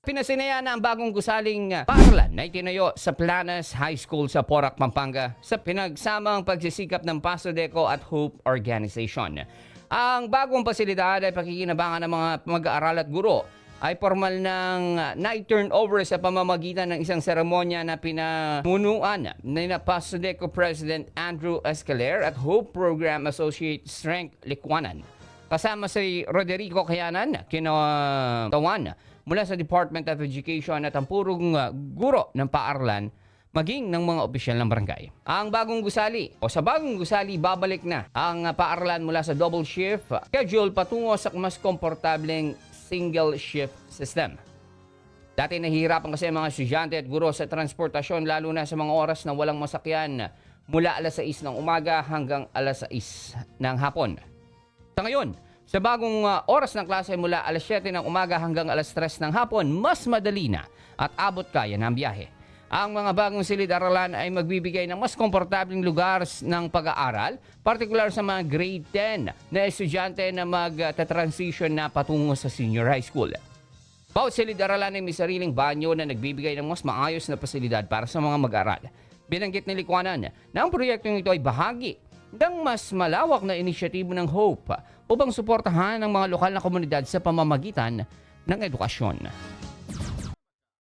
Pinasinaya na ang bagong gusaling paaralan na itinayo sa Planas High School sa Porac, Pampanga sa pinagsamang pagsisikap ng Pasodeco at Hope Organization. Ang bagong pasilidad ay pakikinabangan ng mga mag-aaral at guro ay formal ng na-turnover sa pamamagitan ng isang seremonya na pinamunuan ni Pasodeco President Andrew Escaler at Hope Program Associate Strength Likwanan. Kasama si Roderico Kayanan, kinatawan mula sa Department of Education at ang purong guro ng paaralan maging ng mga opisyal ng barangay. Ang bagong gusali o sa bagong gusali babalik na ang paaralan mula sa double shift schedule patungo sa mas komportableng single shift system. Dati nahihirapan kasi ang mga estudyante at guro sa transportasyon lalo na sa mga oras na walang masakyan mula alas 6 ng umaga hanggang alas 6 ng hapon. Sa ngayon, sa bagong oras ng klase mula alas 7 ng umaga hanggang alas 3 ng hapon, mas madali na at abot kaya ng biyahe. Ang mga bagong silid-aralan ay magbibigay ng mas komportableng lugar ng pag-aaral, partikular sa mga grade 10 na estudyante na mag-transition na patungo sa senior high school. Bawat silid-aralan ay may sariling banyo na nagbibigay ng mas maayos na pasilidad para sa mga mag-aaral. Binanggit ni Likwanan na ang proyektong ito ay bahagi ng mas malawak na inisyatibo ng Hope upang suportahan ang mga lokal na komunidad sa pamamagitan ng edukasyon.